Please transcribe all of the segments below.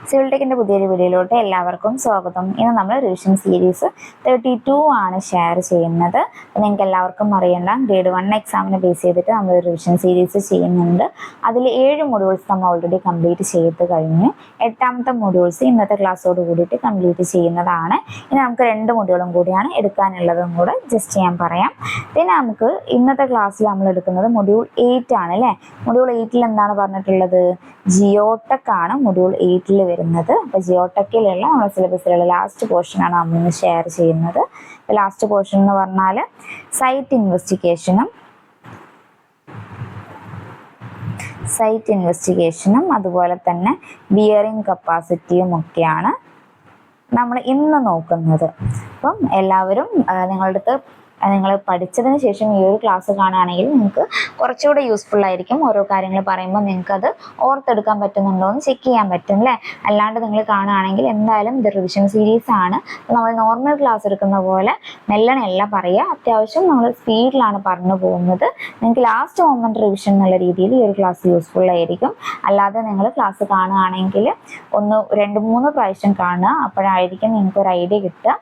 Civil ടെക്കിന്റെ പുതിയൊരു വീഡിയോയിലോട്ട് എല്ലാവർക്കും സ്വാഗതം. ഇന്ന് നമ്മൾ റിവിഷൻ സീരീസ് 32 ആണ് ഷെയർ ചെയ്യുന്നത്. നിങ്ങൾക്ക് എല്ലാവർക്കും അറിയണ്ട ഗ്രേഡ് 1 എക്സാമിനെ ബേസ് ചെയ്തിട്ട് നമ്മൾ റിവിഷൻ സീരീസ് ചെയ്യുന്നുണ്ട്. അതിൽ 7 മൊഡ്യൂൾസ് നമ്മൾ ഓൾറെഡി കംപ്ലീറ്റ് ചെയ്ത് കഴിഞ്ഞു. 8ാമത്തെ മൊഡ്യൂൾസ് ഇന്നത്തെ ക്ലാസ്സോട് കൂടിയിട്ട് കംപ്ലീറ്റ് ചെയ്യുന്നതാണ്. ഇനി നമുക്ക് 2 മൊഡ്യൂളും കൂടിയാണ് എടുക്കാനുള്ളതും കൂടെ ജസ്റ്റ് ഞാൻ പറയാം. പിന്നെ നമുക്ക് ഇന്നത്തെ ക്ലാസ്സിൽ നമ്മൾ എടുക്കുന്നത് മൊഡ്യൂൾ 8 ആണ് അല്ലേ. മൊഡ്യൂൾ 8ൽ എന്താണ് പറഞ്ഞിട്ടുള്ളത്? ജിയോടെക് ആണ് മൊഡ്യൂൾ 8ൽ വരുന്നത്. അപ്പോൾ ജിയോടെക്കിലുള്ള നമ്മുടെ സിലബസിലുള്ള ലാസ്റ്റ് പോർഷൻ ആണ് നമ്മൾ ഇന്ന് ഷെയർ ചെയ്യുന്നത്. ലാസ്റ്റ് പോർഷൻ എന്ന് പറഞ്ഞാൽ സൈറ്റ് ഇൻവെസ്റ്റിഗേഷനും അതുപോലെ തന്നെ ബിയറിംഗ് കപ്പാസിറ്റിയും ഒക്കെയാണ് നമ്മൾ ഇന്ന് നോക്കുന്നത്. അപ്പം എല്ലാവരും നിങ്ങളുടെ അടുത്ത് നിങ്ങൾ പഠിച്ചതിന് ശേഷം ഈ ഒരു ക്ലാസ് കാണുകയാണെങ്കിൽ നിങ്ങൾക്ക് കുറച്ചുകൂടെ യൂസ്ഫുൾ ആയിരിക്കും. ഓരോ കാര്യങ്ങൾ പറയുമ്പോൾ നിങ്ങൾക്ക് അത് ഓർത്തെടുക്കാൻ പറ്റുന്നുണ്ടോ എന്ന് ചെക്ക് ചെയ്യാൻ പറ്റും അല്ലേ. അല്ലാണ്ട് നിങ്ങൾ കാണുകയാണെങ്കിൽ എന്തായാലും ഇത് റിവിഷൻ സീരീസ് ആണ്. നമ്മൾ നോർമൽ ക്ലാസ് എടുക്കുന്ന പോലെ മെല്ലനെയല്ല പറയുക, അത്യാവശ്യം നമ്മൾ സ്പീഡിലാണ് പറഞ്ഞു പോകുന്നത്. നിങ്ങൾക്ക് ലാസ്റ്റ് മൊമെന്റ് റിവിഷൻ എന്നുള്ള രീതിയിൽ ഈ ഒരു ക്ലാസ് യൂസ്ഫുൾ ആയിരിക്കും. അല്ലാതെ നിങ്ങൾ ക്ലാസ് കാണുകയാണെങ്കിൽ 2-3 പ്രാവശ്യം കാണുക, അപ്പോഴായിരിക്കും നിങ്ങൾക്ക് ഒരു ഐഡിയ കിട്ടുക.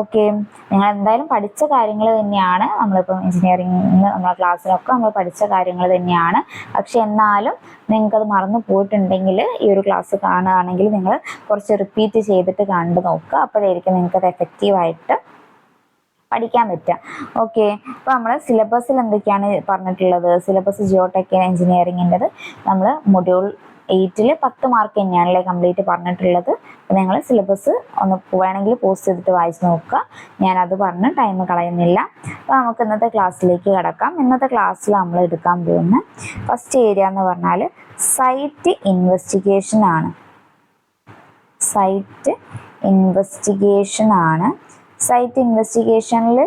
ഓക്കെ, നിങ്ങൾ എന്തായാലും പഠിച്ച കാര്യങ്ങൾ തന്നെയാണ്. നമ്മളിപ്പം എഞ്ചിനീയറിംഗ് നമ്മളെ ക്ലാസ്സിലൊക്കെ നമ്മൾ പഠിച്ച കാര്യങ്ങൾ തന്നെയാണ്. പക്ഷെ എന്നാലും നിങ്ങൾക്കത് മറന്നു പോയിട്ടുണ്ടെങ്കിൽ ഈ ഒരു ക്ലാസ് കാണുകയാണെങ്കിൽ നിങ്ങൾ കുറച്ച് റിപ്പീറ്റ് ചെയ്തിട്ട് കണ്ടു നോക്കുക. അപ്പോഴായിരിക്കും നിങ്ങൾക്കത് എഫക്റ്റീവായിട്ട് പഠിക്കാൻ പറ്റുക. ഓക്കെ, അപ്പോൾ നമ്മൾ സിലബസിൽ എന്തൊക്കെയാണ് പറഞ്ഞിട്ടുള്ളത്? സിലബസ് ജിയോടെക് എഞ്ചിനീയറിംഗിൻ്റെത് നമ്മൾ മൊഡ്യൂൾ 8ൽ 10 മാർക്ക് തന്നെയാണല്ലേ കംപ്ലീറ്റ് പറഞ്ഞിട്ടുള്ളത്. അപ്പോൾ നിങ്ങൾ സിലബസ് ഒന്ന് വേണമെങ്കിൽ പോസ്റ്റ് ചെയ്തിട്ട് വായിച്ച് നോക്കുക. ഞാനത് പറഞ്ഞ് ടൈം കളയുന്നില്ല. അപ്പോൾ നമുക്ക് ഇന്നത്തെ ക്ലാസ്സിലേക്ക് കിടക്കാം. ഇന്നത്തെ ക്ലാസ്സിൽ നമ്മൾ എടുക്കാൻ പോകുന്ന ഫസ്റ്റ് ഏരിയ എന്ന് പറഞ്ഞാൽ സൈറ്റ് ഇൻവെസ്റ്റിഗേഷൻ ആണ്. സൈറ്റ് ഇൻവെസ്റ്റിഗേഷനിൽ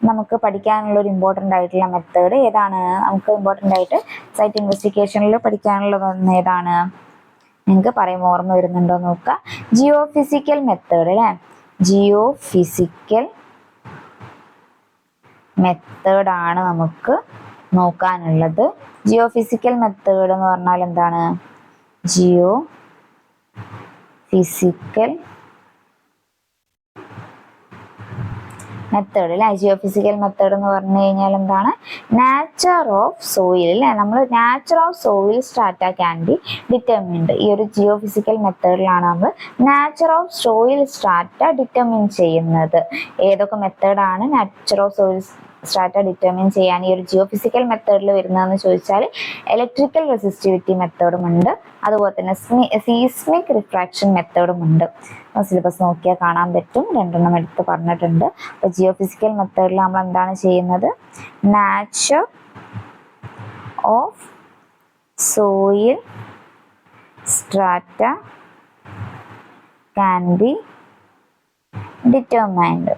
നമുക്ക് പഠിക്കാനുള്ള ഒരു ഇമ്പോർട്ടൻ്റ് ആയിട്ടുള്ള മെത്തേഡ് ഏതാണ്? നമുക്ക് ഇമ്പോർട്ടൻ്റ് ആയിട്ട് സൈറ്റ് ഇൻവെസ്റ്റിഗേഷനിൽ പഠിക്കാനുള്ളത് ഏതാണ്? നിങ്ങൾക്ക് പറയുമ്പോൾ ഓർമ്മ വരുന്നുണ്ടോ നോക്കുക. ജിയോ ഫിസിക്കൽ മെത്തേഡ് അല്ലേ. ജിയോ ഫിസിക്കൽ മെത്തേഡാണ് നമുക്ക് നോക്കാനുള്ളത്. ജിയോ ഫിസിക്കൽ മെത്തേഡ് എന്ന് പറഞ്ഞാൽ എന്താണ്? ജിയോ ഫിസിക്കൽ മെത്തേഡ് അല്ലെ. ജിയോ ഫിസിക്കൽ മെത്തേഡ് എന്ന് പറഞ്ഞു കഴിഞ്ഞാൽ എന്താണ്? നാച്ചർ ഓഫ് സോയിൽ അല്ലെ. നമ്മൾ nature of soil strata can be determined. ഈ ഒരു ജിയോ ഫിസിക്കൽ മെത്തേഡിലാണ് നമ്മൾ nature of soil strata determine ചെയ്യുന്നത്. ഏതൊക്കെ മെത്തേഡാണ് nature of soil strata determine ചെയ്യാൻ ഈ ഒരു ജിയോ ഫിസിക്കൽ മെത്തേഡിൽ വരുന്നതെന്ന് ചോദിച്ചാൽ ഇലക്ട്രിക്കൽ റെസിസ്റ്റിവിറ്റി മെത്തേഡും ഉണ്ട്, അതുപോലെ തന്നെ സീസ്മിക് റിഫ്രാക്ഷൻ മെത്തേഡും ഉണ്ട്. സിലബസ് നോക്കിയാൽ കാണാൻ പറ്റും, 2 എടുത്ത് പറഞ്ഞിട്ടുണ്ട്. അപ്പോൾ ജിയോ ഫിസിക്കൽ മെത്തേഡിൽ നമ്മൾ എന്താണ് ചെയ്യുന്നത്? Nature of soil strata can be determined.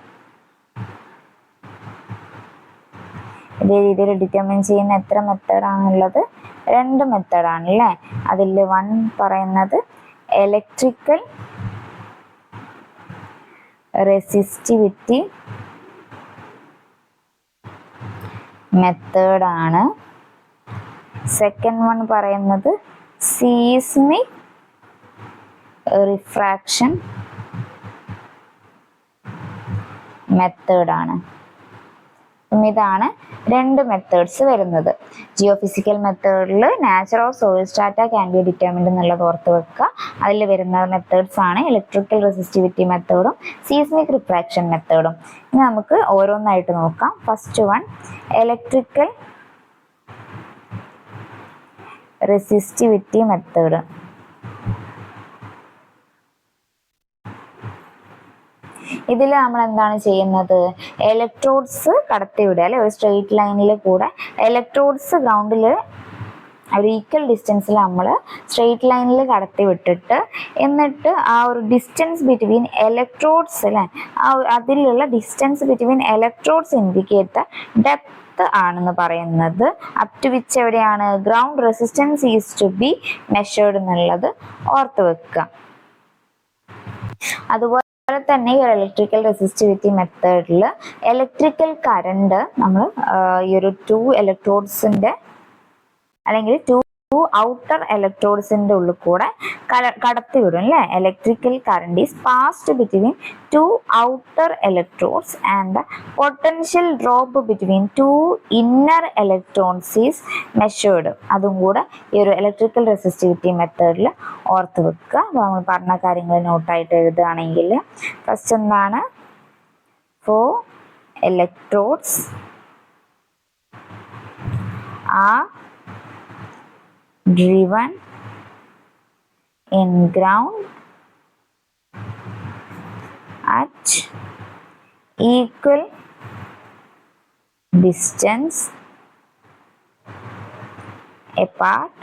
ഇതേ രീതിയിൽ ഡിറ്റർമിൻ ചെയ്യുന്ന എത്ര മെത്തേഡാണുള്ളത്? 2 മെത്തേഡാണ് അല്ലേ. അതിൽ 1 പറയുന്നത് ഇലക്ട്രിക്കൽ റെസിസ്റ്റിവിറ്റി മെത്തേഡാണ്. സെക്കൻഡ് 1 പറയുന്നത് സീസ്മിക് റിഫ്രാക്ഷൻ മെത്തേഡാണ്. ഇതാണ് 2 മെത്തേഡ്സ് വരുന്നത്. ജിയോ ഫിസിക്കൽ മെത്തേഡിൽ nature of soil strata can be determined എന്നുള്ളത് ഓർത്ത് വെക്കുക. അതിൽ വരുന്ന മെത്തേഡ്സ് ആണ് ഇലക്ട്രിക്കൽ റെസിസ്റ്റിവിറ്റി മെത്തേഡും സീസ്മിക് റിഫ്രാക്ഷൻ മെത്തേഡും. ഇനി നമുക്ക് ഓരോന്നായിട്ട് നോക്കാം. First 1 electrical resistivity method. ഇതിൽ നമ്മൾ എന്താണ് ചെയ്യുന്നത്? ഇലക്ട്രോഡ്സ് കടത്തിവിടുക അല്ലെ. ഒരു സ്ട്രെയിറ്റ് ലൈനിൽ കൂടെ ഇലക്ട്രോഡ്സ് ഗ്രൗണ്ടിൽ ഒരു ഈക്വൽ ഡിസ്റ്റൻസിൽ നമ്മൾ സ്ട്രെയിറ്റ് ലൈനിൽ കടത്തി വിട്ടിട്ട് എന്നിട്ട് ആ ഒരു ഡിസ്റ്റൻസ് ബിറ്റ്വീൻ ഇലക്ട്രോഡ്സ് അല്ലെ, അതിലുള്ള distance between electrodes indicate the depth ആണെന്ന് പറയുന്നത്. അപ് ടു വിച്ച് എവിടെയാണ് ground resistance is to be measured എന്നുള്ളത് ഓർത്ത് വെക്കുക. അതുപോലെ തന്നെ ഈ ഒരു ഇലക്ട്രിക്കൽ റെസിസ്റ്റിവിറ്റി മെത്തേഡിൽ ഇലക്ട്രിക്കൽ കറണ്ട് നമ്മൾ ഈ ഒരു 2 ഇലക്ട്രോഡ്സിന്റെ അല്ലെങ്കിൽ 2 ഔട്ടർ ഇലക്ട്രോഡ്സിന്റെ ഉള്ളിൽ കൂടെ കടത്തിവിടും അല്ലെ. Electrical current is passed between two outer electrodes and the potential drop between two inner electrons is measured. അതും കൂടെ ഈ ഒരു ഇലക്ട്രിക്കൽ റെസിസ്റ്റിവിറ്റി മെത്തേഡിൽ ഓർത്ത് വെക്കുക. അപ്പോൾ നമ്മൾ പറഞ്ഞ കാര്യങ്ങൾ നോട്ടായിട്ട് എഴുതുകയാണെങ്കിൽ ഫസ്റ്റ് എന്താണ്, four electrodes are driven in ground at equal distance apart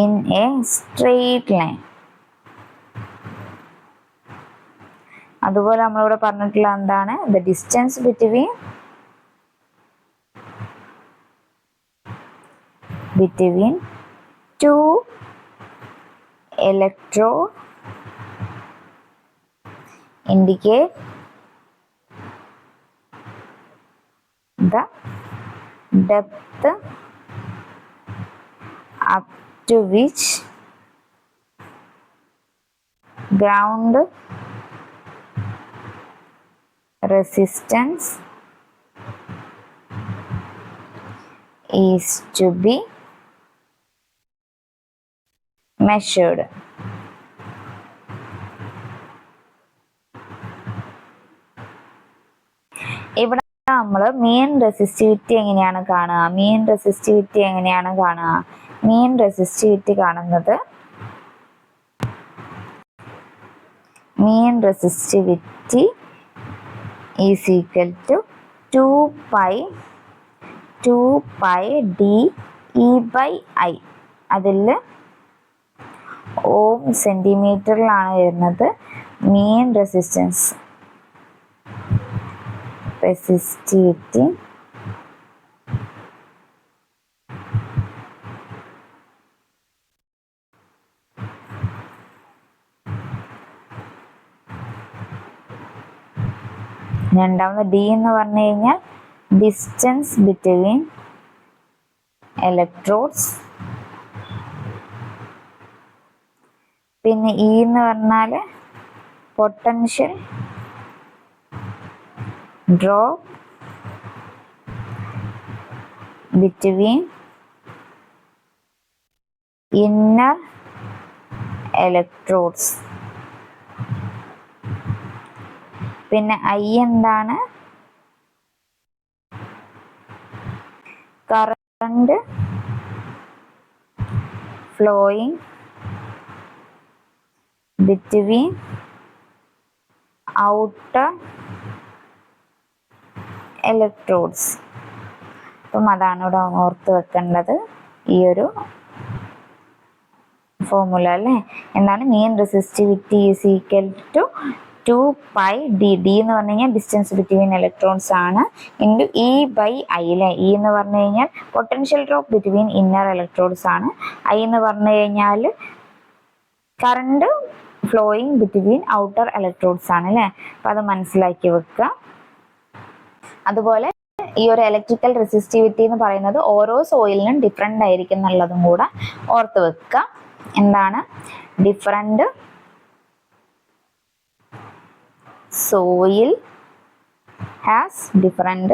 in a straight line. അതുപോലെ നമ്മളിവിടെ പറഞ്ഞിട്ടുള്ള എന്താണ്, the distance between to electrode indicate the depth up to which ground resistance is to be measured. ഇവിടെ നമ്മൾ മീൻ resistivity എങ്ങനെയാണ് കാണുക, മീൻ resistivity കാണുന്നത്, മീൻ resistivity is equal to 2 pi d E by I. അതിൽ ഓം സെന്റിമീറ്ററിലാണ് വരുന്നത്. മീൻ റെസിസ്റ്റിവിറ്റി രണ്ടാമത് ഡി എന്ന് പറഞ്ഞു കഴിഞ്ഞാൽ ഡിസ്റ്റൻസ് ബിറ്റ്വീൻ ഇലക്ട്രോഡ്സ്, പിന്നെ ഇ എന്ന് പറഞ്ഞാൽ potential drop between inner electrodes, പിന്നെ ഐ എന്താണ്, current flowing between outer electrodes. അപ്പം അതാണ് ഇവിടെ ഓർത്ത് വെക്കേണ്ടത് ഈ ഒരു ഫോർമുല അല്ലേ. എന്താണ്, mean resistivity is equal to 2 pi d. D എന്ന് പറഞ്ഞു കഴിഞ്ഞാൽ ഡിസ്റ്റൻസ് ബിറ്റ്വീൻ ഇലക്ട്രോൺസ് ആണ്, ഇൻറ്റു ഇ ബൈ ഐ അല്ലേ. ഇ എന്ന് പറഞ്ഞു കഴിഞ്ഞാൽ potential drop between inner electrodes ആണ്. ഐ എന്ന് പറഞ്ഞു കഴിഞ്ഞാൽ current flowing between outer electrodes ആണ് അല്ലേ. അപ്പം അത് മനസ്സിലാക്കി വെക്കുക. അതുപോലെ ഈ ഒരു ഇലക്ട്രിക്കൽ റെസിസ്റ്റിവിറ്റി എന്ന് പറയുന്നത് ഓരോ സോയിലിനും ഡിഫറെൻ്റ് ആയിരിക്കും എന്നുള്ളതും കൂടെ ഓർത്ത് വെക്കുക. എന്താണ്, different soil has different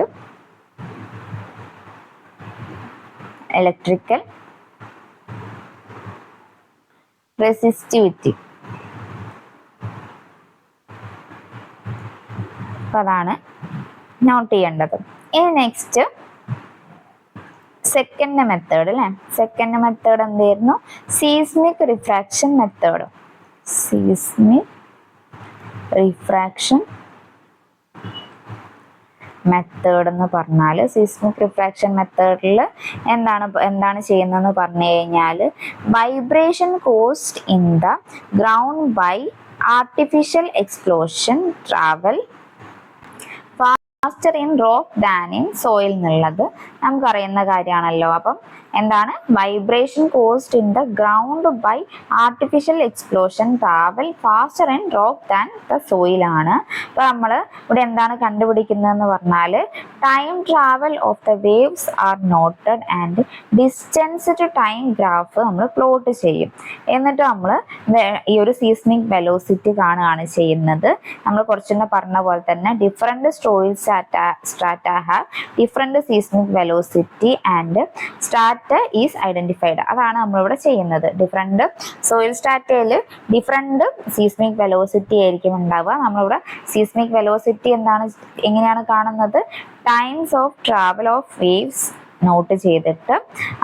electrical resistivity. അതാണ് നോട്ട് ചെയ്യേണ്ടത്. ഇനി നെക്സ്റ്റ് സെക്കൻഡ് മെത്തേഡ് അല്ലേ. സെക്കൻഡ് മെത്തേഡ് എന്തായിരുന്നു, seismic refraction method. Seismic refraction method എന്ന് പറഞ്ഞാൽ, സീസ്മിക് റിഫ്രാക്ഷൻ മെത്തേഡിൽ എന്താണ് ചെയ്യുന്നതെന്ന് പറഞ്ഞു കഴിഞ്ഞാൽ, vibration caused in the ground by artificial explosion travel faster in rock than in soil എന്നുള്ളത് നമുക്കറിയുന്ന കാര്യമാണല്ലോ. അപ്പം എന്താണ് vibration caused in the ground by artificial explosion travel faster in rock than the soil ആണ്. അപ്പൊ നമ്മൾ ഇവിടെ എന്താണ് കണ്ടുപിടിക്കുന്നതെന്ന് പറഞ്ഞാൽ time travel of the waves are noted and distance to time graph നമ്മൾ പ്ലോട്ട് ചെയ്യും. എന്നിട്ട് നമ്മൾ ഈ ഒരു സീസ്മിക് വെലോസിറ്റി കാണുകയാണ് ചെയ്യുന്നത്. നമ്മൾ കുറച്ചുകൂടെ പറഞ്ഞ പോലെ തന്നെ different soil strata have different seismic velocity and strata is identified. അതാണ് നമ്മളിവിടെ ചെയ്യുന്നത്. ഡിഫറെന്റ് സോയിൽ സ്ട്രാറ്റയിൽ ഡിഫറെന്റ് സീസ്മിക് വെലോസിറ്റി ആയിരിക്കും ഉണ്ടാവുക. നമ്മളിവിടെ സീസ്മിക് വെലോസിറ്റി എങ്ങനെയാണ് കാണുന്നത്? Times of travel of waves note ചെയ്തിട്ട്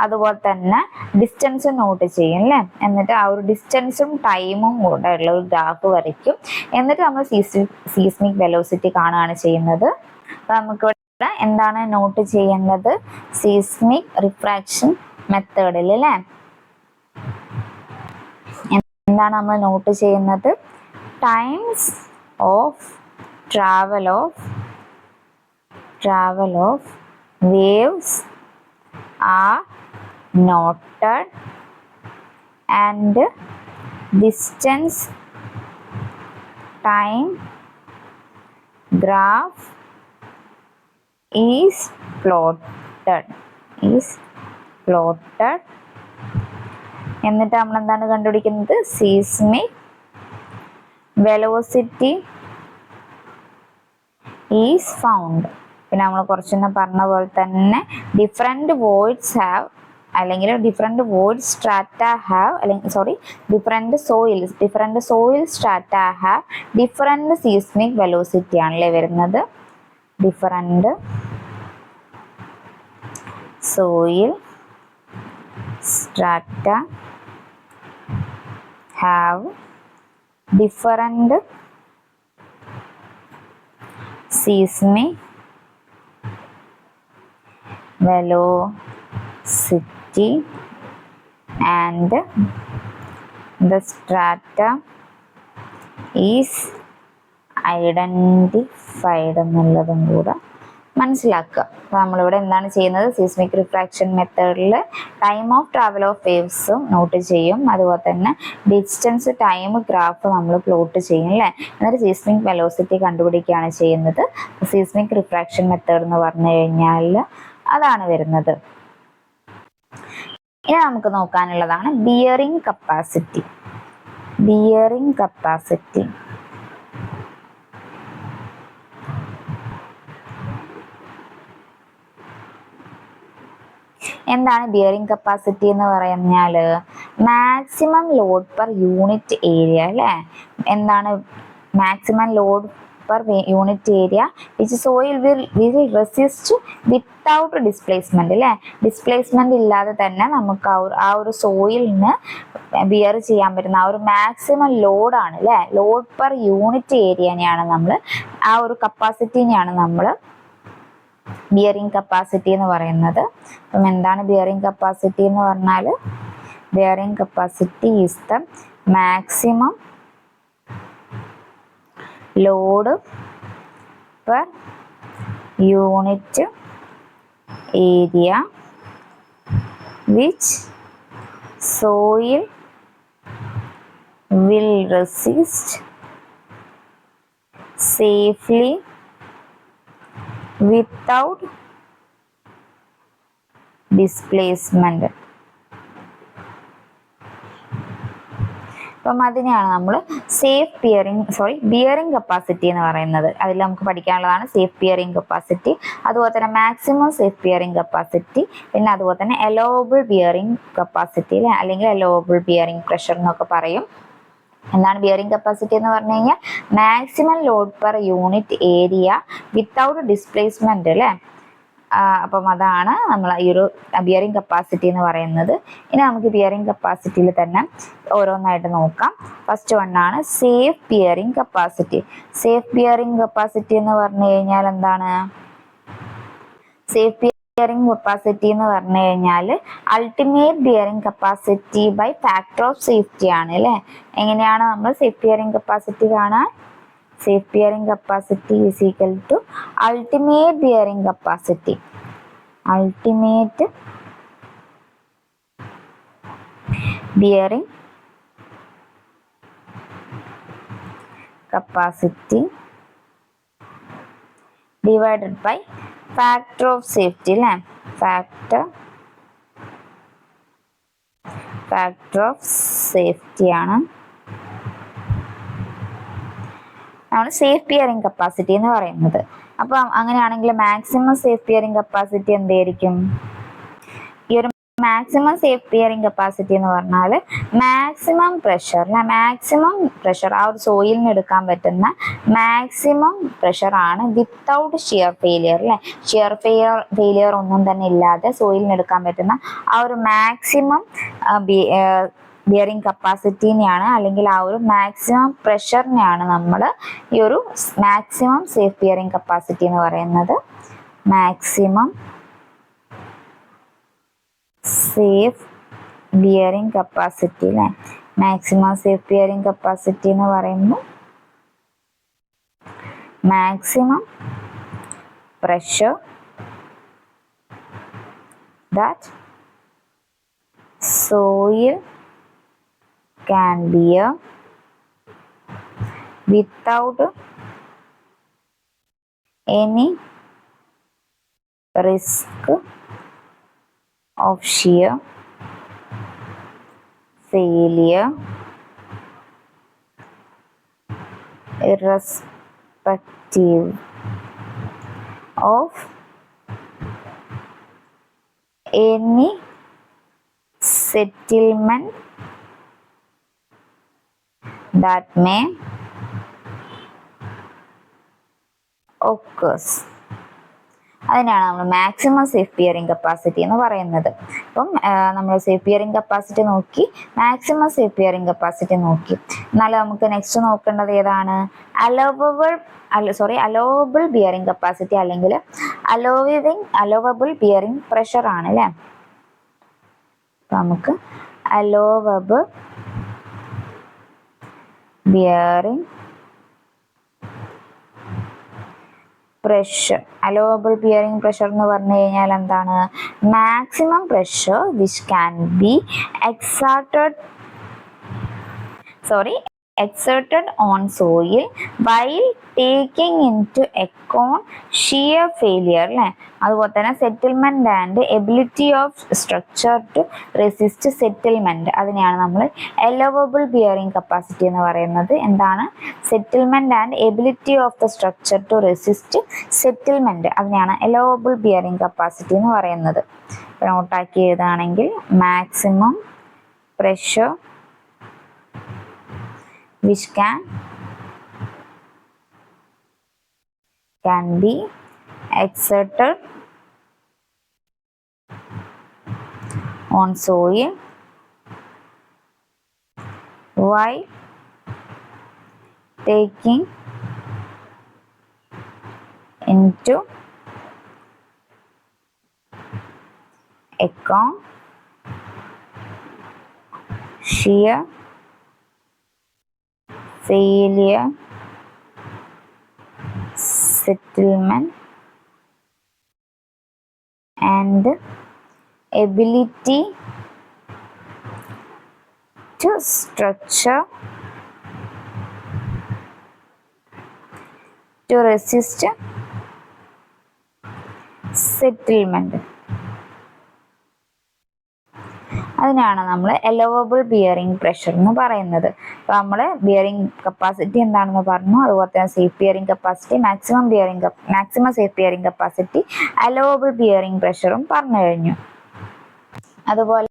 അതുപോലെ തന്നെ ഡിസ്റ്റൻസ് നോട്ട് ചെയ്യും അല്ലേ. എന്നിട്ട് ആ ഒരു ഡിസ്റ്റൻസും ടൈമും കൂടെ ഉള്ള ഒരു ഗ്രാഫ് വരയ്ക്കും. എന്നിട്ട് നമ്മൾ സീസ്മിക് വെലോസിറ്റി കാണുകയാണ് ചെയ്യുന്നത്. അപ്പൊ നമുക്കിവിടെ എന്താണ് നോട്ട് ചെയ്യേണ്ടത്? സീസ്മിക് റിഫ്രാക്ഷൻ മെത്തേഡിൽ അല്ലേ എന്താണ് നമ്മൾ നോട്ട് ചെയ്യുന്നത്? Times of travel of waves are noted and distance time graph is plotted. എന്നിട്ട് നമ്മൾ എന്താണ് കണ്ടുപിടിക്കുന്നത്? Seismic velocity is found. പിന്നെ നമ്മൾ കുറച്ചൊന്ന് പറഞ്ഞ പോലെ തന്നെ ഡിഫറെന്റ് വോയിഡ്സ് ഹാവ് അല്ലെങ്കിൽ different void strata have different soil strata have different seismic velocity ആണല്ലേ വരുന്നത്. Different soil strata have different seismic velocity and the strata is identified എന്നുള്ളതും കൂടെ മനസ്സിലാക്കുക. അപ്പോൾ നമ്മളിവിടെ എന്താണ് ചെയ്യുന്നത്? സീസ്മിക് റിഫ്രാക്ഷൻ മെത്തേഡിൽ ടൈം ഓഫ് ട്രാവൽ ഓഫ് വേവ്സും നോട്ട് ചെയ്യും. അതുപോലെ തന്നെ ഡിസ്റ്റൻസ് ടൈം ഗ്രാഫ് നമ്മൾ പ്ലോട്ട് ചെയ്യും അല്ലേ. എന്നിട്ട് സീസ്മിക് വെലോസിറ്റി കണ്ടുപിടിക്കുകയാണ് ചെയ്യുന്നത്. സീസ്മിക് റിഫ്രാക്ഷൻ മെത്തേഡ് എന്ന് പറഞ്ഞു കഴിഞ്ഞാൽ അതാണ് വരുന്നത്. ഇനി നമുക്ക് നോക്കാനുള്ളതാണ് ബിയറിംഗ് കപ്പാസിറ്റി. എന്താണ് ബിയറിംഗ് കപ്പാസിറ്റി എന്ന് പറഞ്ഞാൽ? Maximum load per unit area അല്ലേ. എന്താണ് maximum load per unit area which soil will resist without displacement അല്ലേ. ഡിസ്പ്ലേസ്മെന്റ് ഇല്ലാതെ തന്നെ നമുക്ക് ആ ഒരു സോയിലിന് ബിയർ ചെയ്യാൻ പറ്റുന്ന ആ ഒരു മാക്സിമം ലോഡാണ് അല്ലേ. ലോഡ് പെർ യൂണിറ്റ് ഏരിയനെയാണ് നമ്മൾ ആ ഒരു കപ്പാസിറ്റിനെയാണ് നമ്മൾ ബിയറിംഗ് കപ്പാസിറ്റി എന്ന് പറയുന്നത്. അപ്പം എന്താണ് ബിയറിംഗ് കപ്പാസിറ്റി എന്ന് പറഞ്ഞാൽ? Bearing capacity is the maximum load per unit area which soil will resist safely without displacement. അപ്പം അതിനെയാണ് നമ്മൾ ബിയറിംഗ് കപ്പാസിറ്റി എന്ന് പറയുന്നത്. അതിൽ നമുക്ക് പഠിക്കാനുള്ളതാണ് സേഫ് ബിയറിംഗ് കപ്പാസിറ്റി, അതുപോലെ തന്നെ മാക്സിമം സേഫ് ബിയറിംഗ് കപ്പാസിറ്റി, പിന്നെ അതുപോലെ തന്നെ അലോവബിൾ ബിയറിംഗ് കപ്പാസിറ്റി അല്ലെങ്കിൽ അലോവബിൾ ബിയറിംഗ് പ്രഷർ എന്നൊക്കെ പറയും. എന്താണ് ബിയറിംഗ് കപ്പാസിറ്റി എന്ന് പറഞ്ഞു കഴിഞ്ഞാൽ? Maximum load per unit area without displacement അല്ലേ. അപ്പം അതാണ് നമ്മൾ ഈ ഒരു ബിയറിംഗ് കപ്പാസിറ്റി എന്ന് പറയുന്നത്. ഇനി നമുക്ക് ബിയറിംഗ് കപ്പാസിറ്റിയിൽ തന്നെ ഓരോന്നായിട്ട് നോക്കാം. ഫസ്റ്റ് വണ്ണാണ് safe bearing capacity. Safe bearing capacity എന്ന് പറഞ്ഞു കഴിഞ്ഞാൽ എന്താണ്? സേഫ് ബിയറിംഗ് കപ്പാസിറ്റി എന്ന് പറഞ്ഞു കഴിഞ്ഞാൽ ultimate bearing capacity by factor of safety ആണ് അല്ലേ. എങ്ങനെയാണ് നമ്മൾ സേഫ് ബിയറിംഗ് കപ്പാസിറ്റി കാണാൻ? Safe bearing capacity is equal to ultimate bearing capacity. Ultimate bearing capacity divided by factor of safety അല്ലേ, factor of safety ആണ് നമ്മൾ സേഫ് ബിയറിംഗ് കപ്പാസിറ്റി എന്ന് പറയുന്നത്. അപ്പം അങ്ങനെയാണെങ്കിൽ മാക്സിമം സേഫ് ബിയറിംഗ് കപ്പാസിറ്റി എന്തായിരിക്കും? ഈ ഒരു മാക്സിമം സേഫ് ബിയറിംഗ് കപ്പാസിറ്റി എന്ന് പറഞ്ഞാൽ മാക്സിമം പ്രഷർ ആ ഒരു സോയിലിന് എടുക്കാൻ പറ്റുന്ന മാക്സിമം പ്രഷർ ആണ് വിത്തൗട്ട് ഷിയർ ഫെയിലിയർ അല്ലെ. ഷിയർ ഫെയിലിയർ ഒന്നും തന്നെ ഇല്ലാതെ സോയിലിന് എടുക്കാൻ പറ്റുന്ന ആ ഒരു മാക്സിമം ബിയറിംഗ് കപ്പാസിറ്റിനെയാണ് അല്ലെങ്കിൽ ആ ഒരു മാക്സിമം പ്രഷറിനെയാണ് നമ്മൾ ഈ ഒരു മാക്സിമം സേഫ് ബിയറിംഗ് കപ്പാസിറ്റി എന്ന് പറയുന്നത്. മാക്സിമം സേഫ് ബിയറിംഗ് കപ്പാസിറ്റി അല്ലേ. മാക്സിമം സേഫ് ബിയറിംഗ് കപ്പാസിറ്റി എന്ന് പറയുമ്പോൾ maximum pressure that soil can bear without any risk of shear failure irrespective of any settlement that may occurs. അതിനാണ് നമ്മൾ maximum safe bearing capacity എന്ന് പറയുന്നത്. അപ്പം നമ്മൾ safe bearing capacity നോക്കി, മാക്സിമം സേഫ് ബിയറിംഗ് കപ്പാസിറ്റി നോക്കി. എന്നാൽ നമുക്ക് നെക്സ്റ്റ് നോക്കേണ്ടത് ഏതാണ്? അലോവബിൾ ബിയറിംഗ് കപ്പാസിറ്റി അല്ലെങ്കിൽ അലോവബിൾ ബിയറിംഗ് പ്രഷർ ആണ് അല്ലേ. നമുക്ക് allowable bearing pressure, allowable bearing pressure എന്ന് പറഞ്ഞു കഴിഞ്ഞാൽ എന്താണ്? Maximum pressure which can B exerted on soil while taking into account shear failure അല്ലേ. അതുപോലെ തന്നെ settlement and ability of structure to resist settlement, അതിനെയാണ് നമ്മൾ അലോവബിൾ ബിയറിംഗ് കപ്പാസിറ്റി എന്ന് പറയുന്നത്. എന്താണ്? Settlement and ability of the structure to resist settlement, അതിനെയാണ് allowable bearing capacity എന്ന് പറയുന്നത്. നോട്ടാക്കി എഴുതുകയാണെങ്കിൽ maximum pressure which can be exerted on soil while taking into account shear failure, settlement and ability to structure to resist settlement. അതിനാണ് നമ്മൾ allowable bearing pressure എന്ന് പറയുന്നത്. അപ്പോൾ നമ്മൾ ബിയറിംഗ് കപ്പാസിറ്റി എന്താണെന്ന് പറഞ്ഞു, അതുപോലെ തന്നെ safe bearing capacity, maximum safe bearing capacity, allowable bearing പ്രഷറും പറഞ്ഞു കഴിഞ്ഞു. അതുപോലെ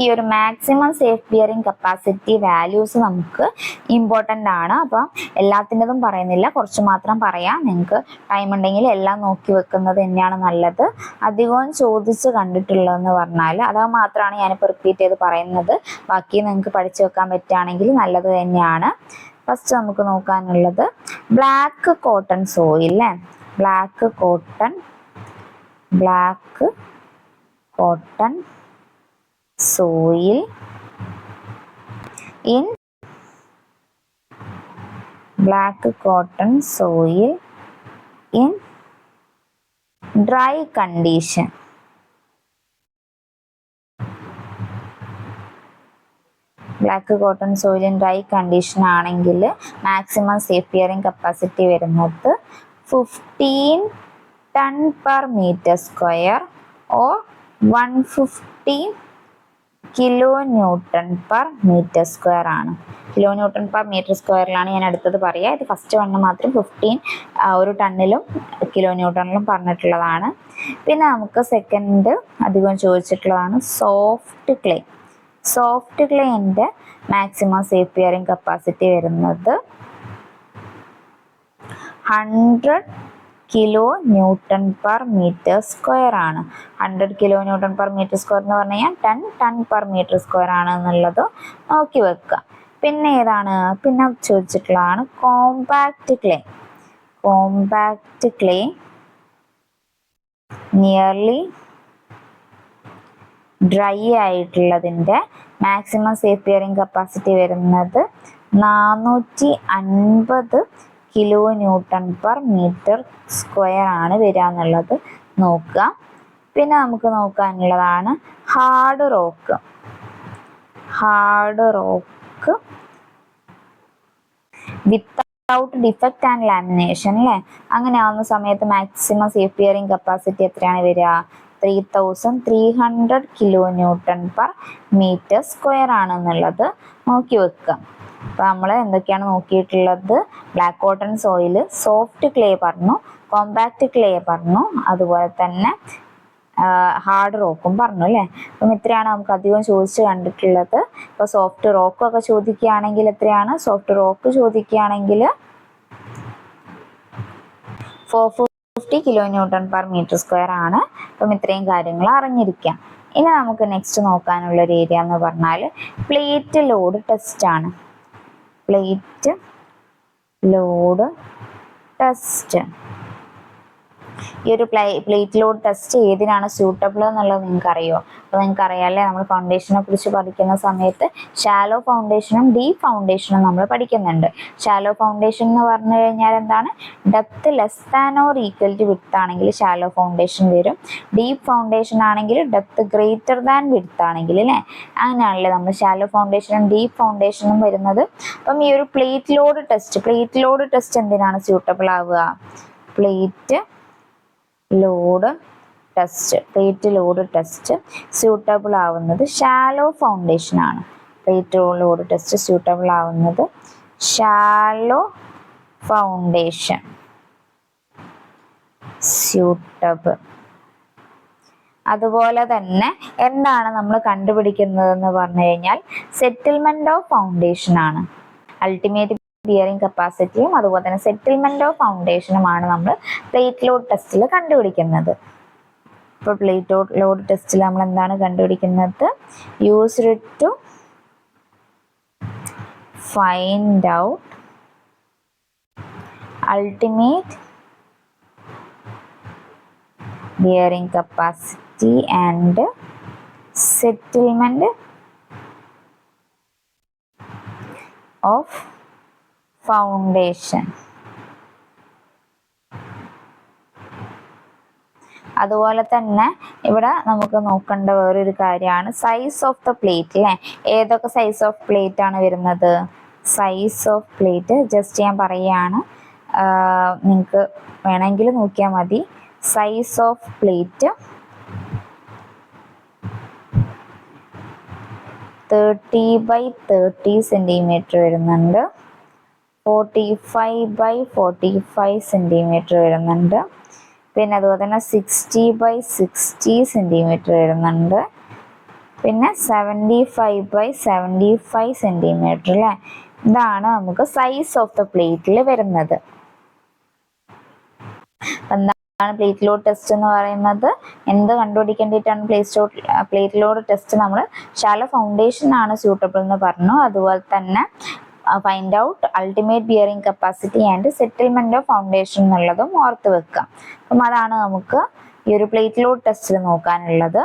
ഈ ഒരു maximum safe bearing capacity values നമുക്ക് ഇമ്പോർട്ടൻ്റ് ആണ്. അപ്പം എല്ലാത്തിൻ്റെതും പറയുന്നില്ല, കുറച്ച് മാത്രം പറയാം. നിങ്ങൾക്ക് ടൈം ഉണ്ടെങ്കിൽ എല്ലാം നോക്കി വെക്കുന്നത് തന്നെയാണ് നല്ലത്. അധികവും ചോദിച്ച് കണ്ടിട്ടുള്ളതെന്ന് പറഞ്ഞാൽ അത് മാത്രമാണ് ഞാനിപ്പോൾ റിപ്പീറ്റ് ചെയ്ത് പറയുന്നത്. ബാക്കി നിങ്ങൾക്ക് പഠിച്ചു വെക്കാൻ പറ്റുകയാണെങ്കിൽ നല്ലത് തന്നെയാണ്. ഫസ്റ്റ് നമുക്ക് നോക്കാനുള്ളത് ബ്ലാക്ക് കോട്ടൺ സോയിൽ അല്ലേ. Black cotton soil in black cotton soil in dry condition. Black cotton soil in dry condition ആണെങ്കിൽ മാക്സിമം സേഫ് ബിയറിംഗ് കപ്പാസിറ്റി വരുന്നത് 15 ton per metre square or 150 kilo newton per metre square ആണ്. Kilo newton per metre സ്ക്വയറിലാണ് ഞാൻ അടുത്തത് പറയുക. ഇത് first one മാത്രം 15 ഒരു ടണ്ണിലും കിലോ ന്യൂട്ടണിലും പറഞ്ഞിട്ടുള്ളതാണ്. പിന്നെ നമുക്ക് സെക്കൻഡ് അധികം ചോദിച്ചിട്ടുള്ളതാണ് സോഫ്റ്റ് ക്ലേ. സോഫ്റ്റ് ക്ലേൻ്റെ മാക്സിമം സേഫ് ബിയറിംഗ് കപ്പാസിറ്റി വരുന്നത് 100 kilo newton per metre square ആണ്. 100 kilo newton per metre square എന്ന് പറഞ്ഞു കഴിഞ്ഞാൽ 10 ടൺ പെർ മീറ്റർ സ്ക്വയർ ആണ് എന്നുള്ളത് നോക്കി വെക്കുക. പിന്നെ ഏതാണ്, പിന്നെ ചോദിച്ചിട്ടുള്ളതാണ് compact clay. Compact clay nearly dry ആയിട്ടുള്ളതിൻ്റെ മാക്സിമം സേഫ് ബിയറിംഗ് കപ്പാസിറ്റി വരുന്നത് 450 kilo newton per metre square ആണ് വരിക എന്നുള്ളത് നോക്കുക. പിന്നെ നമുക്ക് നോക്കാനുള്ളതാണ് hard rock. Hard rock without defect and lamination അല്ലേ, അങ്ങനെ ആവുന്ന സമയത്ത് മാക്സിമം സേഫ് ബിയറിംഗ് കപ്പാസിറ്റി എത്രയാണ് വരിക? 3300 kilo newton per metre square ആണെന്നുള്ളത് നോക്കി വെക്കുക. അപ്പോൾ നമ്മൾ എന്തൊക്കെയാണ് നോക്കിയിട്ടുള്ളത്? Black cotton soil, soft clay പറഞ്ഞു, കോമ്പാക്റ്റ് ക്ലേ പറഞ്ഞു, അതുപോലെ തന്നെ ഹാർഡ് റോക്കും പറഞ്ഞു അല്ലേ. അപ്പം ഇത്രയാണ് നമുക്ക് അധികം ചോദിച്ച് കണ്ടിട്ടുള്ളത്. ഇപ്പോൾ സോഫ്റ്റ് റോക്കൊക്കെ ചോദിക്കുകയാണെങ്കിൽ എത്രയാണ്? സോഫ്റ്റ് റോക്ക് ചോദിക്കുകയാണെങ്കിൽ 450 kilo newton per metre square ആണ്. അപ്പം ഇത്രയും കാര്യങ്ങൾ അറിഞ്ഞിരിക്കാം. ഇനി നമുക്ക് നെക്സ്റ്റ് നോക്കാനുള്ള ഒരു ഏരിയ എന്ന് പറഞ്ഞാൽ പ്ലേറ്റ് ലോഡ് ടെസ്റ്റ് ആണ്. Plate load test. ഈ ഒരു പ്ലേറ്റ് ലോഡ് ടെസ്റ്റ് ഏതിനാണ് സ്യൂട്ടബിൾ എന്നുള്ളത് നിങ്ങൾക്ക് അറിയുമോ? അപ്പോൾ നിങ്ങൾക്ക് അറിയാമല്ലേ, നമ്മൾ ഫൗണ്ടേഷനെ കുറിച്ച് പഠിക്കുന്ന സമയത്ത് ഷാലോ ഫൗണ്ടേഷനും ഡീപ്പ് ഫൗണ്ടേഷനും നമ്മൾ പഠിക്കുന്നുണ്ട്. ഷാലോ ഫൗണ്ടേഷൻ എന്ന് പറഞ്ഞു കഴിഞ്ഞാൽ എന്താണ്? Depth less than or equal to width ആണെങ്കിൽ ഷാലോ ഫൗണ്ടേഷൻ വരും. ഡീപ്പ് ഫൗണ്ടേഷൻ ആണെങ്കിൽ ഡെപ്ത് ഗ്രേറ്റർ ദാൻ വിഡ്ത്ത് ആണെങ്കിൽ അല്ലേ, അങ്ങനെയാണല്ലേ നമ്മൾ ഷാലോ ഫൗണ്ടേഷനും ഡീപ്പ് ഫൗണ്ടേഷനും വരുന്നത്. അപ്പം ഈ ഒരു പ്ലേറ്റ് ലോഡ് ടെസ്റ്റ് എന്തിനാണ് സ്യൂട്ടബിൾ ആവുക? പ്ലേറ്റ് ലോഡ് ടെസ്റ്റ് സ്യൂട്ടബിൾ ആവുന്നത് ഷാലോ ഫൗണ്ടേഷൻ ആണ്. പ്ലേറ്റ് ലോഡ് ടെസ്റ്റ് സ്യൂട്ടബിൾ ആവുന്നത് ഷാലോ ഫൗണ്ടേഷൻ. സ്യൂട്ടബിൾ. അതുപോലെ തന്നെ എന്താണ് നമ്മൾ കണ്ടുപിടിക്കുന്നതെന്ന് പറഞ്ഞു കഴിഞ്ഞാൽ സെറ്റിൽമെന്റ് ഓഫ് ഫൗണ്ടേഷൻ ആണ്. അൾട്ടിമേറ്റ് ബിയറിംഗ് കപ്പാസിറ്റിയും അതുപോലെ തന്നെ സെറ്റിൽമെന്റ് ഓഫ് ഫൗണ്ടേഷനുമാണ് നമ്മൾ പ്ലേറ്റ് ലോഡ് ടെസ്റ്റിൽ കണ്ടുപിടിക്കുന്നത്. ഇപ്പോൾ പ്ലേറ്റ് ലോഡ് ടെസ്റ്റിൽ നമ്മൾ എന്താണ് കണ്ടുപിടിക്കുന്നത്? Used to find out ultimate bearing capacity and settlement of foundation. അതുപോലെ തന്നെ ഇവിടെ നമുക്ക് നോക്കേണ്ട വേറൊരു കാര്യമാണ് സൈസ് ഓഫ് ദ പ്ലേറ്റ് അല്ലേ. ഏതൊക്കെ സൈസ് ഓഫ് പ്ലേറ്റ് ആണ് വരുന്നത്? സൈസ് ഓഫ് പ്ലേറ്റ് ജസ്റ്റ് ഞാൻ പറയുകയാണ്, നിങ്ങൾക്ക് വേണമെങ്കിൽ നോക്കിയാൽ മതി. Size of plate 30x30 centimetre വരുന്നുണ്ട്, 45x45 സെൻറ്റിമീറ്റർ വരുന്നുണ്ട്, പിന്നെ അതുപോലെ തന്നെ 60x60 സെൻറ്റിമീറ്റർ വരുന്നുണ്ട്, പിന്നെ 75x75 സെൻറ്റിമീറ്റർ അല്ലേ. ഇതാണ് നമുക്ക് സൈസ് ഓഫ് ദ പ്ലേറ്റിൽ വരുന്നത്. എന്താണ് പ്ലേറ്റ് ലോഡ് ടെസ്റ്റ് എന്ന് പറയുന്നത്? എന്ത് കണ്ടുപിടിക്കേണ്ടിയിട്ടാണ് പ്ലേറ്റ് ലോഡ് ടെസ്റ്റ്? നമ്മൾ ഷാലോ ഫൗണ്ടേഷൻ ആണ് സ്യൂട്ടബിൾ എന്ന് പറഞ്ഞു. അതുപോലെ തന്നെ find out ultimate bearing capacity and settlement of foundation എന്നുള്ളതും ഓർത്ത് വെക്കാം. അപ്പം അതാണ് നമുക്ക് ഈ ഒരു പ്ലേറ്റ് ലോഡ് ടെസ്റ്റിൽ നോക്കാനുള്ളത്.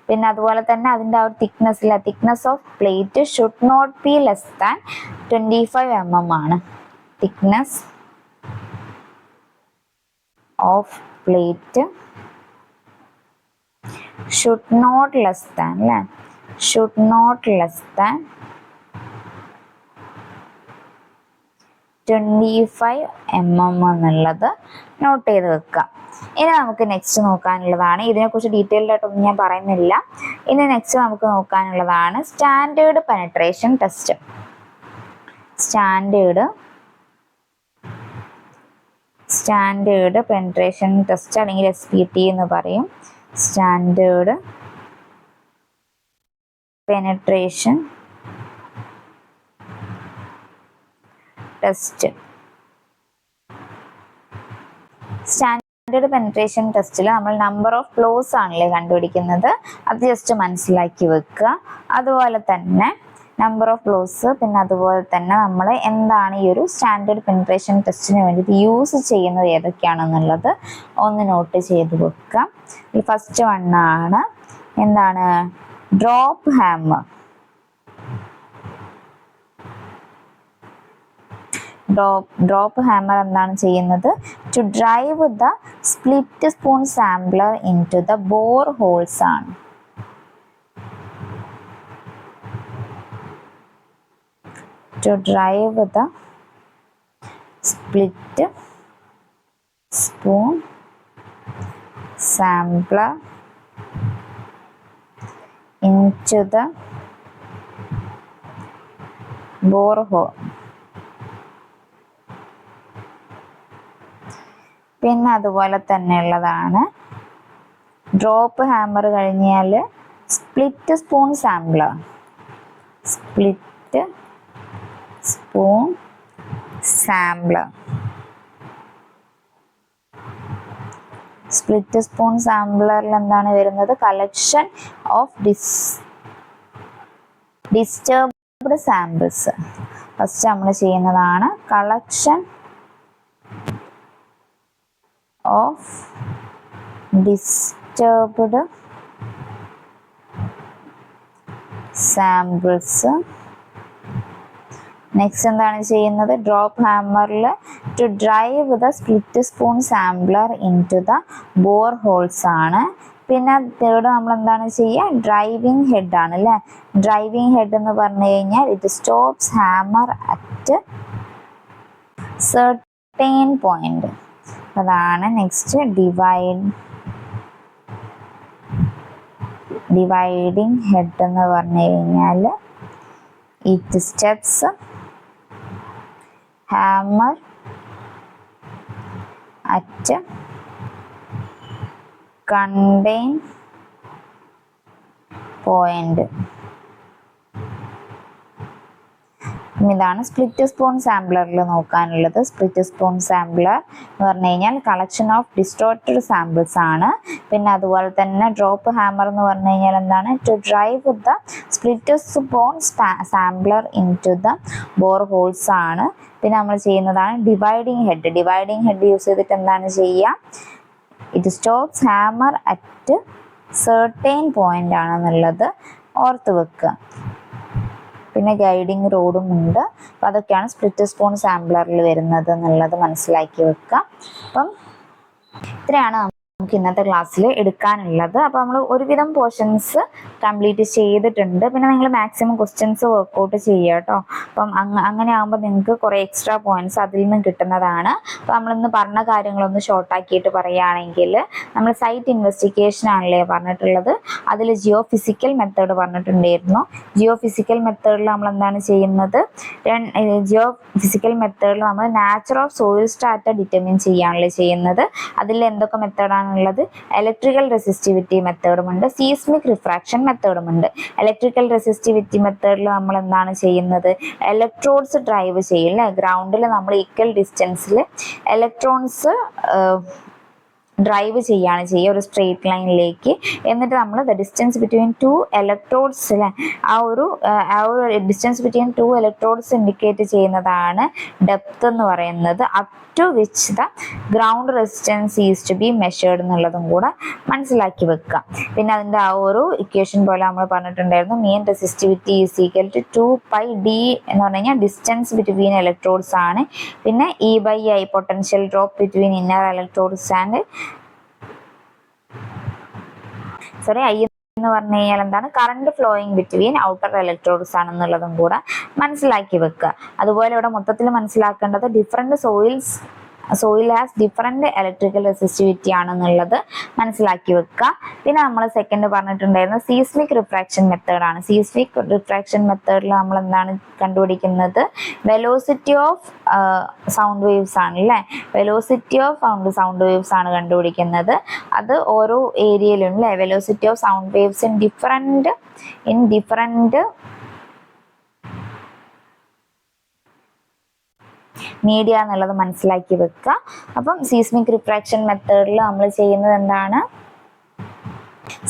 പിന്നെ അതുപോലെ തന്നെ അതിൻ്റെ ആ ഒരു thickness of plate should not be less than 25 mm ആണ്. Thickness of plate should not less than 25 25 mm എന്നുള്ളത് നോട്ട് ചെയ്ത് വെക്കുക. ഇനി നമുക്ക് നെക്സ്റ്റ് നോക്കാനുള്ളതാണ്, ഇതിനെക്കുറിച്ച് ഡീറ്റെയിൽഡ് ആയിട്ടൊന്നും ഞാൻ പറയുന്നില്ല. ഇനി നെക്സ്റ്റ് നമുക്ക് നോക്കാനുള്ളതാണ് standard penetration test. Standard penetration test അല്ലെങ്കിൽ SPT എന്ന് പറയും. Standard penetration test. Standard penetration ടെസ്റ്റിൽ നമ്മൾ നമ്പർ ഓഫ് ഫ്ലോസ് ആണല്ലേ കണ്ടുപിടിക്കുന്നത്, അത് ജസ്റ്റ് മനസ്സിലാക്കി വെക്കുക. അതുപോലെ തന്നെ നമ്പർ ഓഫ് ഫ്ലോസ്, പിന്നെ അതുപോലെ തന്നെ നമ്മൾ എന്താണ് ഈ ഒരു സ്റ്റാൻഡേർഡ് പെനട്രേഷൻ ടെസ്റ്റിന് വേണ്ടിയിട്ട് യൂസ് ചെയ്യുന്നത് ഏതൊക്കെയാണെന്നുള്ളത് ഒന്ന് നോട്ട് ചെയ്ത് വെക്കുക. ഈ ഫസ്റ്റ് വണ്ണാണ് എന്താണ്, ഡ്രോപ്പ് ഹാമർ. ഡ്രോപ്പ് ഹാമർ എന്താണ് ചെയ്യുന്നത്, to drive the split spoon sampler into the bore holes ആണ്. To drive the split spoon sampler into the borehole. പിന്നെ അതുപോലെ തന്നെ ഉള്ളതാണ് ഡ്രോപ്പ് ഹാമർ കഴിഞ്ഞാൽ split spoon sampler. Split spoon sampler. Split spoon സാമ്പിളറിൽ എന്താണ് വരുന്നത്, collection of disturbed samples. First നമ്മൾ ചെയ്യുന്നതാണ് collection of disturbed samples. Next എന്താണ് ചെയ്യുന്നത്, ഡ്രോപ്പ് ഹാമറിൽ to drive the split spoon sampler into the bore holes ആണ്. പിന്നെ തേർഡ് നമ്മൾ എന്താണ് ചെയ്യുക, ഡ്രൈവിംഗ് ഹെഡ് ആണ് അല്ലേ. ഡ്രൈവിംഗ് ഹെഡ് എന്ന് പറഞ്ഞു കഴിഞ്ഞാൽ it stops hammer at certain point. അതാണ് നെക്സ്റ്റ് ഡിവൈഡിങ് ഹെഡ് എന്ന് പറഞ്ഞു കഴിഞ്ഞാൽ it steps hammer at contain point. ഇതാണ് സ്പ്ലിറ്റ് സ്പൂൺ സാമ്പിളറിൽ നോക്കാനുള്ളത്. സ്പ്ലിറ്റ് സ്പൂൺ സാമ്പിളർ എന്ന് പറഞ്ഞു കഴിഞ്ഞാൽ കളക്ഷൻ ഓഫ് ഡിസ്റ്റോർട്ടഡ് സാമ്പിൾസ് ആണ്. പിന്നെ അതുപോലെ തന്നെ ഡ്രോപ്പ് ഹാമർ എന്ന് പറഞ്ഞു കഴിഞ്ഞാൽ എന്താണ്, to drive the split spoon sampler into the bore holes ആണ്. പിന്നെ നമ്മൾ ചെയ്യുന്നതാണ് dividing head. Dividing head use ചെയ്തിട്ട് എന്താണ് ചെയ്യുക, it stops hammer at certain point ആണെന്നുള്ളത് ഓർത്ത് വെക്കുക. പിന്നെ ഗൈഡിങ് റോഡും ഉണ്ട്. അപ്പം അതൊക്കെയാണ് സ്പ്ലിറ്റ് സ്പൂൺ സാമ്പിളറിൽ വരുന്നത് എന്നുള്ളത് മനസ്സിലാക്കി വെക്കുക. അപ്പം ഇത്രയാണ് നമുക്ക് ഇന്നത്തെ ക്ലാസ്സിൽ എടുക്കാനുള്ളത്. അപ്പോൾ നമ്മൾ ഒരുവിധം പോർഷൻസ് കംപ്ലീറ്റ് ചെയ്തിട്ടുണ്ട്. പിന്നെ നിങ്ങൾ മാക്സിമം ക്വസ്റ്റ്യൻസ് വർക്കൗട്ട് ചെയ്യുക കേട്ടോ. അപ്പം അങ്ങനെ ആകുമ്പോൾ നിങ്ങൾക്ക് കുറേ എക്സ്ട്രാ പോയിന്റ്സ് അതിൽ നിന്നും കിട്ടുന്നതാണ്. അപ്പോൾ നമ്മളിന്ന് പറഞ്ഞ കാര്യങ്ങളൊന്ന് ഷോർട്ടാക്കിയിട്ട് പറയുകയാണെങ്കിൽ, നമ്മൾ സൈറ്റ് ഇൻവെസ്റ്റിഗേഷൻ ആണല്ലേ പറഞ്ഞിട്ടുള്ളത്. അതിൽ ജിയോ ഫിസിക്കൽ മെത്തേഡ് പറഞ്ഞിട്ടുണ്ടായിരുന്നു. ജിയോ ഫിസിക്കൽ മെത്തേഡിൽ നമ്മൾ എന്താണ് ചെയ്യുന്നത്, ജിയോ ഫിസിക്കൽ മെത്തേഡിൽ നമ്മൾ nature of soil strata determine ചെയ്യാണല്ലേ ചെയ്യുന്നത്. അതിൽ എന്തൊക്കെ മെത്തേഡാണ് ഉള്ളത്, ഇലക്ട്രിക്കൽ റെസിസ്റ്റിവിറ്റി മെത്തേഡുമുണ്ട്, സീസ്മിക് റിഫ്രാക്ഷൻ മെത്തേഡുമുണ്ട്. ഇലക്ട്രിക്കൽ റെസിസ്റ്റിവിറ്റി മെത്തേഡിൽ നമ്മൾ എന്താണ് ചെയ്യുന്നത്, ഇലക്ട്രോഡ്സ് ഡ്രൈവ് ചെയ്യും അല്ലേ. ഗ്രൗണ്ടിൽ നമ്മൾ ഈക്വൽ ഡിസ്റ്റൻസിൽ ഇലക്ട്രോൺസ് ഡ്രൈവ് ചെയ്യാണ് ചെയ്യുക ഒരു സ്ട്രെയിറ്റ് ലൈനിലേക്ക്. എന്നിട്ട് നമ്മൾ the distance between two electrodes അല്ലേ, ആ ഒരു distance between two electrodes indicate ചെയ്യുന്നതാണ് ഡെപ്ത് എന്ന് പറയുന്നത്. Up to which the ground resistance is to be measured എന്നുള്ളതും കൂടെ മനസ്സിലാക്കി വെക്കുക. പിന്നെ അതിൻ്റെ ആ ഒരു ഇക്വേഷൻ പോലെ നമ്മൾ പറഞ്ഞിട്ടുണ്ടായിരുന്നു, mean resistivity is equal to 2πd എന്ന് പറഞ്ഞു കഴിഞ്ഞാൽ ഡിസ്റ്റൻസ് ബിറ്റ്വീൻ ഇലക്ട്രോഡ്സ് ആണ്. പിന്നെ E/I potential drop between inner electrodes and I എന്ന് പറഞ്ഞു കഴിഞ്ഞാൽ എന്താണ്, current flowing between outer electrodes ആണെന്നുള്ളതും കൂടെ മനസ്സിലാക്കി വെക്കുക. അതുപോലെ ഇവിടെ മൊത്തത്തിൽ മനസ്സിലാക്കേണ്ടത് different soil has different electrical resistivity ആണെന്നുള്ളത് മനസ്സിലാക്കി വെക്കുക. പിന്നെ നമ്മൾ സെക്കൻഡ് പറഞ്ഞിട്ടുണ്ടായിരുന്നത് സീസ്മിക് റിഫ്രാക്ഷൻ മെത്തേഡ് ആണ്. സീസ്മിക് റിഫ്രാക്ഷൻ മെത്തേഡിൽ നമ്മൾ എന്താണ് കണ്ടുപിടിക്കുന്നത്, വെലോസിറ്റി ഓഫ് സൗണ്ട് വേവ്സ് ആണ് അല്ലേ, വെലോസിറ്റി ഓഫ് സൗണ്ട് വേവ്സ് ആണ് കണ്ടുപിടിക്കുന്നത്. അത് ഓരോ ഏരിയയിലും അല്ലേ, velocity of sound waves in different media എന്നുള്ളത് മനസ്സിലാക്കി വെക്കുക. അപ്പം സീസ്മിക് റിഫ്രാക്ഷൻ മെത്തേഡിൽ നമ്മൾ ചെയ്യുന്നത് എന്താണ്,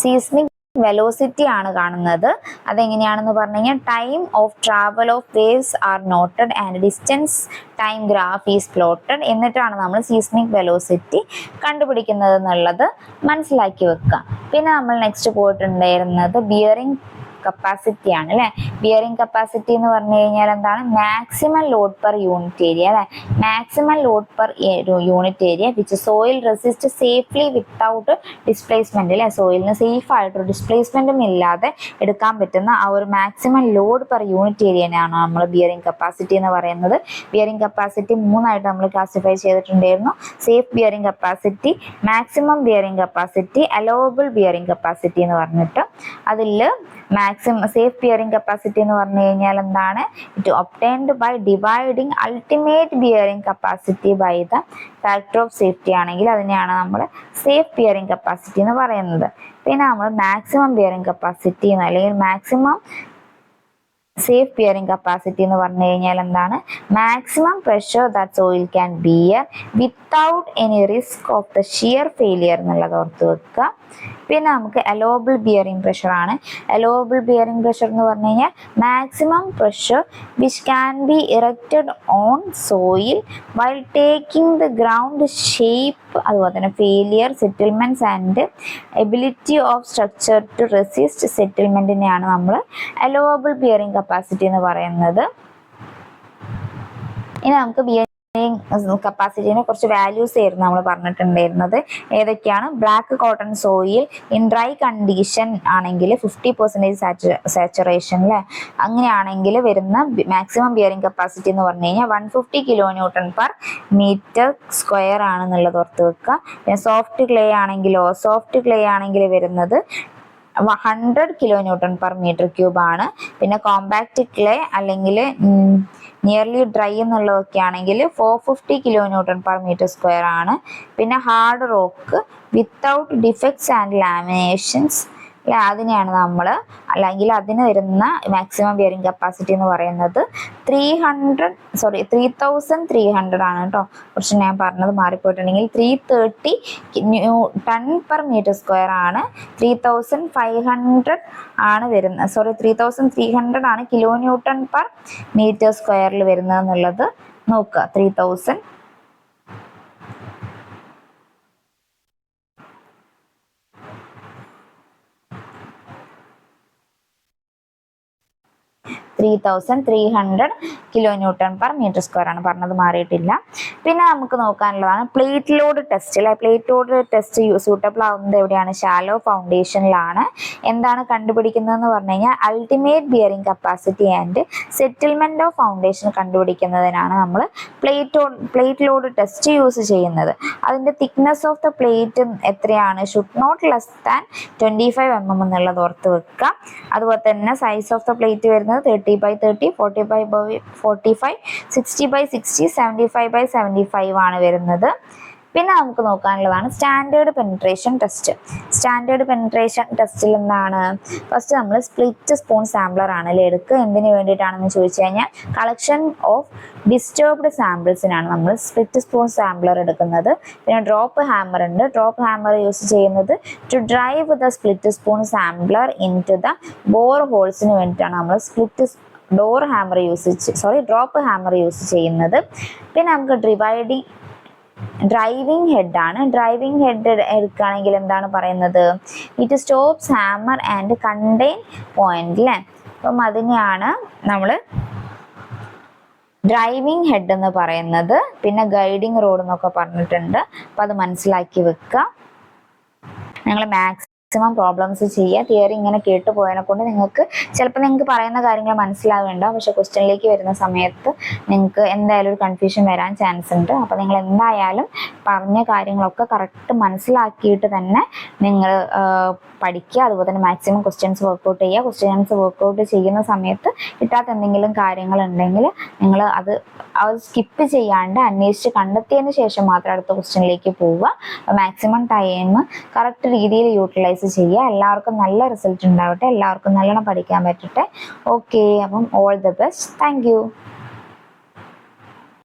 സീസ്മിക് വെലോസിറ്റി ആണ് കാണുന്നത്. അതെങ്ങനെയാണെന്ന് പറഞ്ഞു കഴിഞ്ഞാൽ time of travel of waves are noted and distance time graph is plotted. എന്നിട്ടാണ് നമ്മൾ സീസ്മിക് വെലോസിറ്റി കണ്ടുപിടിക്കുന്നത് എന്നുള്ളത് മനസ്സിലാക്കി വെക്കുക. പിന്നെ നമ്മൾ നെക്സ്റ്റ് പോയിട്ടുണ്ടായിരുന്നത് ബിയറിംഗ് കപ്പാസിറ്റി ആണ് അല്ലെ. ബിയറിംഗ് കപ്പാസിറ്റി എന്ന് പറഞ്ഞു കഴിഞ്ഞാൽ എന്താണ്, maximum load per unit area അല്ലെ, maximum load per unit area which soil resist safely without displacement അല്ലെ, സോയിലിന് സേഫ് ആയിട്ടൊരു ഡിസ്പ്ലേസ്മെന്റും ഇല്ലാതെ എടുക്കാൻ പറ്റുന്ന ആ ഒരു മാക്സിമം ലോഡ് പെർ യൂണിറ്റ് ഏരിയയാണ് നമ്മൾ ബിയറിംഗ് കപ്പാസിറ്റി എന്ന് പറയുന്നത്. ബിയറിംഗ് കപ്പാസിറ്റി മൂന്നായിട്ട് നമ്മൾ ക്ലാസിഫൈ ചെയ്തിട്ടുണ്ടായിരുന്നു. Safe bearing capacity, maximum bearing capacity, allowable bearing capacity എന്ന് പറഞ്ഞിട്ട്. അതിൽ മാക്സിമം സേഫ് ബിയറിംഗ് കപ്പാസിറ്റി എന്ന് പറഞ്ഞു കഴിഞ്ഞാൽ എന്താണ്, it obtained by dividing ultimate bearing capacity by the factor of safety ആണെങ്കിൽ അതിനെയാണ് നമ്മൾ സേഫ് ബിയറിംഗ് കപ്പാസിറ്റി എന്ന് പറയുന്നത്. പിന്നെ നമ്മൾ മാക്സിമം ബിയറിംഗ് കപ്പാസിറ്റി അല്ലെങ്കിൽ മാക്സിമം സേഫ് ബിയറിംഗ് കപ്പാസിറ്റി എന്ന് പറഞ്ഞു കഴിഞ്ഞാൽ എന്താണ്, maximum pressure that soil can bear without any risk of the shear failure എന്നുള്ളത് ഓർത്ത് വെക്കുക. പിന്നെ നമുക്ക് അലോവബിൾ ബിയറിംഗ് പ്രഷർ ആണ്. അലോവബിൾ ബിയറിംഗ് പ്രഷർ എന്ന് പറഞ്ഞു കഴിഞ്ഞാൽ maximum pressure which can be erected on soil while taking the ground shape. അതുപോലെ തന്നെ failure, settlements and ability of structure to resist സെറ്റിൽമെന്റിനെയാണ് നമ്മൾ അലോവബിൾ ബിയറിംഗ് കപ്പാസിറ്റി എന്ന് പറയുന്നത്. ഇനി നമുക്ക് ബിയറിംഗ് കപ്പാസിറ്റിനെ കുറച്ച് വാല്യൂസ് ആയിരുന്നു നമ്മൾ പറഞ്ഞിട്ടുണ്ടായിരുന്നത്. ഏതൊക്കെയാണ്, black cotton soil in dry condition ആണെങ്കിൽ 50% സാച്ചുറേഷൻ അല്ലേ, അങ്ങനെയാണെങ്കിൽ വരുന്ന മാക്സിമം ബിയറിംഗ് കപ്പാസിറ്റി എന്ന് പറഞ്ഞു കഴിഞ്ഞാൽ 150 kN per meter square ആണെന്നുള്ളത് ഓർത്ത് വെക്കുക. പിന്നെ സോഫ്റ്റ് ക്ലേ ആണെങ്കിൽ വരുന്നത് 100 kN per meter cube ആണ്. പിന്നെ കോമ്പാക്റ്റ് ക്ലേ അല്ലെങ്കിൽ നിയർലി ഡ്രൈ എന്നുള്ളതൊക്കെ ആണെങ്കിൽ 450 kN per meter square ആണ്. പിന്നെ hard rock without defects and Lamentations അല്ലെ, അതിനെയാണ് നമ്മൾ അല്ലെങ്കിൽ അതിന് വരുന്ന മാക്സിമം ബിയറിംഗ് കപ്പാസിറ്റി എന്ന് പറയുന്നത് 3300 ആണ് കേട്ടോ. കുറച്ച് ഞാൻ പറഞ്ഞത് മാറിപ്പോയിട്ടുണ്ടെങ്കിൽ 330 ടൺ പെർ മീറ്റർ സ്ക്വയർ ആണ്. 3500 ആണ് വരുന്നത്, 3300 ആണ് kN per meter സ്ക്വയറിൽ വരുന്നത് എന്നുള്ളത് നോക്കുക. 3000 3300 kN per meter square ആണ്, പറഞ്ഞത് മാറിയിട്ടില്ല. പിന്നെ നമുക്ക് നോക്കാനുള്ളതാണ് പ്ലേറ്റ് ലോഡ് ടെസ്റ്റ് അല്ലെ. പ്ലേറ്റ് ലോഡ് ടെസ്റ്റ് സൂട്ടബിൾ ആവുന്നത് എവിടെയാണ്, ഷാലോ ഫൗണ്ടേഷനിലാണ്. എന്താണ് കണ്ടുപിടിക്കുന്നതെന്ന് പറഞ്ഞു കഴിഞ്ഞാൽ ultimate bearing capacity and settlement of foundation കണ്ടുപിടിക്കുന്നതിനാണ് നമ്മൾ പ്ലേറ്റ് ലോഡ് ടെസ്റ്റ് യൂസ് ചെയ്യുന്നത്. അതിന്റെ തിക്നെസ് ഓഫ് ദ പ്ലേറ്റ് എത്രയാണ്, should not less than 25 mm എന്നുള്ളത് ഓർത്ത് വെക്കുക. അതുപോലെ തന്നെ സൈസ് ഓഫ് ദ പ്ലേറ്റ് വരുന്നത് 30x30, 45x45, 60x60, 75x75 ആണ് വരുന്നത്. പിന്നെ നമുക്ക് നോക്കാനുള്ളതാണ് standard penetration test. Standard penetration ടെസ്റ്റിൽ എന്താണ്, ഫസ്റ്റ് നമ്മൾ സ്പ്ലിറ്റ് സ്പൂൺ സാമ്പിളർ ആണല്ലേ എടുക്കുക. എന്തിനു വേണ്ടിയിട്ടാണെന്ന് ചോദിച്ചു കഴിഞ്ഞാൽ കളക്ഷൻ ഓഫ് ഡിസ്റ്റർബ്ഡ് സാമ്പിൾസിനാണ് നമ്മൾ സ്പ്ലിറ്റ് സ്പൂൺ സാമ്പിളർ എടുക്കുന്നത്. പിന്നെ ഡ്രോപ്പ് ഹാമർ ഉണ്ട്. ഡ്രോപ്പ് ഹാമർ യൂസ് ചെയ്യുന്നത് to drive the split spoon sampler into the bore ഹോൾസിന് വേണ്ടിയിട്ടാണ് നമ്മൾ ഡ്രോപ്പ് ഹാമർ യൂസ് ചെയ്യുന്നത്. പിന്നെ നമുക്ക് ഡ്രൈവിംഗ് ഹെഡ് ആണ്. ഡ്രൈവിംഗ് ഹെഡ് എടുക്കുകയാണെങ്കിൽ എന്താണ് പറയുന്നത്, it stops hammer and contain point അല്ലേ. അപ്പം അതിനെയാണ് നമ്മൾ ഡ്രൈവിംഗ് ഹെഡ് എന്ന് പറയുന്നത്. പിന്നെ ഗൈഡിങ് റോഡ് എന്നൊക്കെ പറഞ്ഞിട്ടുണ്ട്. അപ്പം അത് മനസ്സിലാക്കി വെക്കുക. ഞങ്ങൾ മാക്സിമം പ്രോബ്ലംസ് ചെയ്യുക. തിയറി ഇങ്ങനെ കേട്ടു പോയതിനെ കൊണ്ട് ചിലപ്പോൾ നിങ്ങൾക്ക് പറയുന്ന കാര്യങ്ങൾ മനസ്സിലാവേണ്ടാവും, പക്ഷെ ക്വസ്റ്റ്യനിലേക്ക് വരുന്ന സമയത്ത് നിങ്ങൾക്ക് എന്തായാലും ഒരു കൺഫ്യൂഷൻ വരാൻ ചാൻസ് ഉണ്ട്. അപ്പോൾ നിങ്ങൾ എന്തായാലും പറഞ്ഞ കാര്യങ്ങളൊക്കെ കറക്റ്റ് മനസ്സിലാക്കിയിട്ട് തന്നെ നിങ്ങൾ പഠിക്കുക. അതുപോലെ തന്നെ മാക്സിമം ക്വസ്റ്റ്യൻസ് വർക്കൗട്ട് ചെയ്യുക. ക്വസ്റ്റ്യൻസ് വർക്കൗട്ട് ചെയ്യുന്ന സമയത്ത് കിട്ടാത്ത എന്തെങ്കിലും കാര്യങ്ങളുണ്ടെങ്കിൽ നിങ്ങൾ അത് സ്കിപ്പ് ചെയ്യാണ്ട് അന്വേഷിച്ച് കണ്ടെത്തിയതിന് ശേഷം മാത്രം അടുത്ത ക്വസ്റ്റ്യനിലേക്ക് പോവുക. മാക്സിമം ടൈം കറക്റ്റ് രീതിയിൽ യൂട്ടിലൈസ് ചെയ്യുക. എല്ലാവർക്കും നല്ല റിസൾട്ട് ഉണ്ടാവട്ടെ, എല്ലാവർക്കും നല്ലോണം പഠിക്കാൻ പറ്റട്ടെ. ഓക്കെ, അപ്പം all the best. Thank you.